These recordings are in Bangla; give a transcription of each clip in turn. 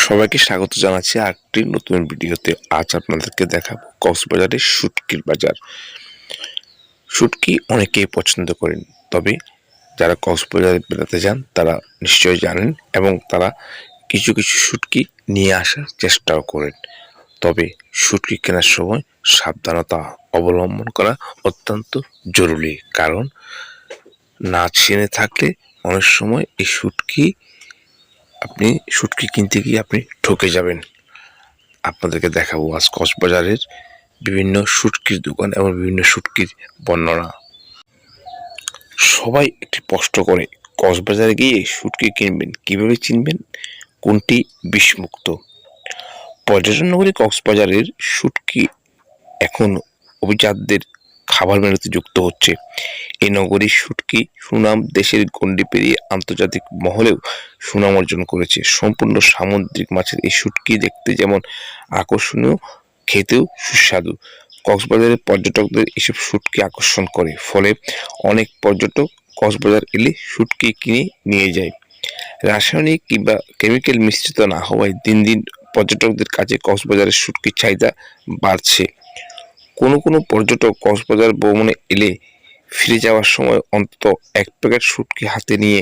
সবাইকে স্বাগত জানাচ্ছি আরেকটি নতুন ভিডিওতে। আজ আপনাদেরকে দেখাবো কক্সবাজারের শুটকির বাজার। শুটকি অনেকেই পছন্দ করেন, তবে যারা কক্সবাজারে বেড়াতে যান তারা নিশ্চয়ই জানেন এবং তারা কিছু কিছু শুটকি নিয়ে আসার চেষ্টাও করেন। তবে শুটকি কেনার সময় সাবধানতা অবলম্বন করা অত্যন্ত জরুরি, কারণ না চিনে থাকলে অনেক সময় এই শুটকি কিনতে গিয়ে আপনি ঠকে যাবেন। আপনাদেরকে দেখাবো আজ কক্সবাজারের বিভিন্ন শুটকির দোকান এবং বিভিন্ন শুটকির বর্ণনা। সবাই একটি প্রশ্ন করে, কক্সবাজারে গিয়ে শুটকি কিনবেন, কিভাবে চিনবেন কোনটি বিষমুক্ত? পর্যটন নগরী কক্সবাজারের শুটকি এখন অভিজাতদের খাবার মেনুতে যুক্ত হচ্ছে। এই নগরীর শুটকি সুনাম দেশের গণ্ডি পেরিয়ে আন্তর্জাতিক মহলেও সুনাম অর্জন করেছে। সম্পূর্ণ সামুদ্রিক মাছের এই শুটকি দেখতে যেমন আকর্ষণীয়, খেতেও সুস্বাদু। কক্সবাজারের পর্যটকদের এসব শুটকি আকর্ষণ করে, ফলে অনেক পর্যটক কক্সবাজার এলে শুটকি কিনে নিয়ে যায়। রাসায়নিক কিংবা কেমিক্যাল মিশ্রিত না হওয়ায় দিন দিন পর্যটকদের কাছে কক্সবাজারের শুটকির চাহিদা বাড়ছে। কোনো পর্যটক কক্সবাজার ভ্রমণে এলে ফিরে যাওয়ার সময় অন্তত এক প্যাকেট শুটকি হাতে নিয়ে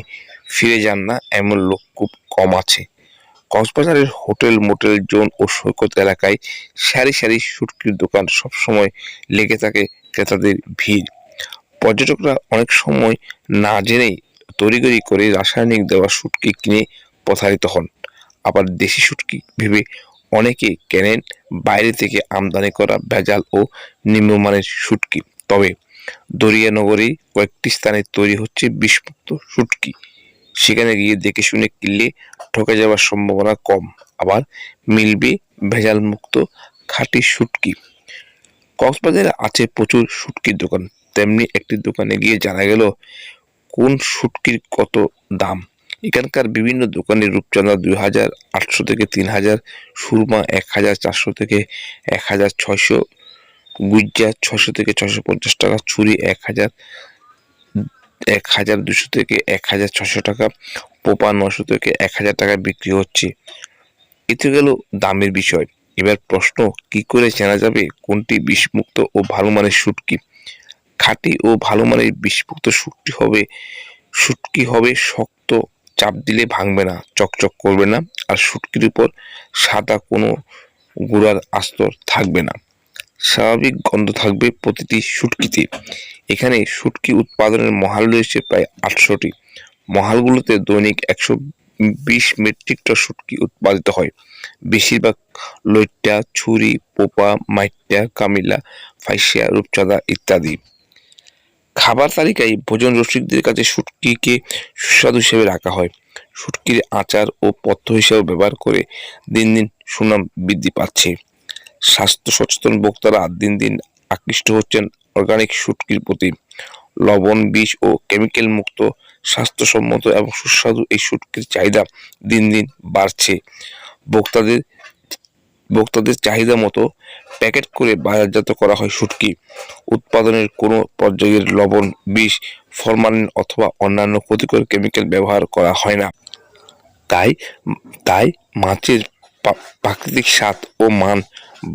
ফিরে যান না, এমন লোক খুব কম আছে। কক্সবাজারের হোটেল, মোটেল জোন ও সৈকত এলাকায় সারি সারি শুটকির দোকান সবসময় লেগে থাকে ক্রেতাদের ভিড়। পর্যটকরা অনেক সময় না জেনেই তড়িঘড়ি করে রাসায়নিক দেওয়া শুটকি কিনে প্রতারিত হন। আবার দেশি শুটকি ভেবে অনেকে কেনেন বাইরে থেকে আমদানি করা ভেজাল ও নিম্নমানের শুটকি। তবে দরিয়ানগরী কয়েকটি স্থানে তৈরি হচ্ছে বিষমুক্ত শুটকি। সেখানে গিয়ে দেখে শুনে কিনলে ঠকে যাওয়ার সম্ভাবনা কম, আবার মিলবে ভেজাল মুক্ত খাঁটি শুটকি। কক্সবাজারে আছে প্রচুর শুটকির দোকান, তেমনি একটি দোকানে গিয়ে জানা গেল কোন শুটকির কত দাম। এখানকার বিভিন্ন দোকানে রূপচাঁদা 2,800 থেকে 3,000, সুরমা 1,400 থেকে 1,600, গুজ্জা 600 থেকে 650 টাকা, ছুরি 1,200 থেকে 1,600 টাকা, পোপা 900 থেকে 1,000 টাকায় বিক্রি হচ্ছে। এতে গেল দামের বিষয়। এবার প্রশ্ন, কি করে চেনা যাবে কোনটি বিষমুক্ত ও ভালো মানের শুটকি? খাঁটি ও ভালো মানের বিষমুক্ত শুটকি হবে শক্ত, চাপ দিলে ভাঙবে না, চকচক করবে না, আর শুটকির উপর সাদা কোনো গুঁড়ার আস্তর থাকবে না। স্বাভাবিক গন্ধ থাকবে প্রতিটি শুটকিতে। এখানে শুটকি উৎপাদনের মহাল রয়েছে প্রায় 800টি। মহালগুলোতে দৈনিক 120 মেট্রিক টন শুটকি উৎপাদিত হয়। বেশিরভাগ লইট্টা, ছুরি, পোপা, মাইট্টা, কামিলা, ফাইসিয়া, রূপচাঁদা ইত্যাদি। খাবার তালিকায় ভোজন রসিকদের কাছে শুটকিকে সুস্বাদু হিসেবে রাখা হয়। শুটকির আচার ও পথ্য হিসেবে ব্যবহার করে দিন দিন সুনাম বৃদ্ধি পাচ্ছে। স্বাস্থ্য সচেতন ভোক্তারা দিন দিন আকৃষ্ট হচ্ছেন অর্গানিক শুটকির প্রতি। লবণ, বিষ ও কেমিক্যাল মুক্ত, স্বাস্থ্যসম্মত এবং সুস্বাদু এই শুটকির চাহিদা দিন দিন বাড়ছে। ভোক্তাদের চাহিদা মতো প্যাকেট করে বাজারজাত করা হয় শুটকি। উৎপাদনের কোনো পর্যায়ের লবণ, বিষ, ফরমালিন অথবা অন্যান্য ক্ষতিকর কেমিক্যাল ব্যবহার করা হয় না। তাই মাছের প্রাকৃতিক স্বাদ ও মান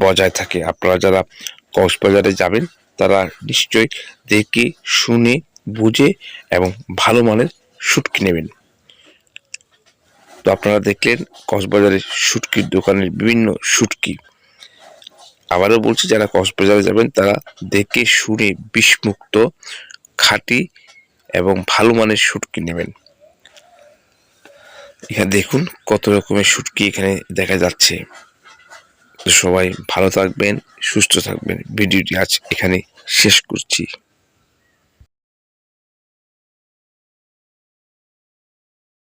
বজায় থাকে। আপনারা যারা কক্সবাজারে যাবেন তারা নিশ্চয়ই দেখে শুনে বুঝে এবং ভালো মানের শুটকি নেবেন। তো আপনারা দেখলেন কক্সবাজারের শুটকির দোকানের বিভিন্ন শুটকি। আবারও বলছি, যারা কক্সবাজারে যাবেন তারা দেখে শুনে বিষমুক্ত, খাঁটি এবং ভালো মানের শুটকি নেবেন। এখানে দেখুন কত রকমের শুটকি এখানে দেখা যাচ্ছে। সবাই ভালো থাকবেন, সুস্থ থাকবেন। ভিডিওটি আজ এখানে শেষ করছি।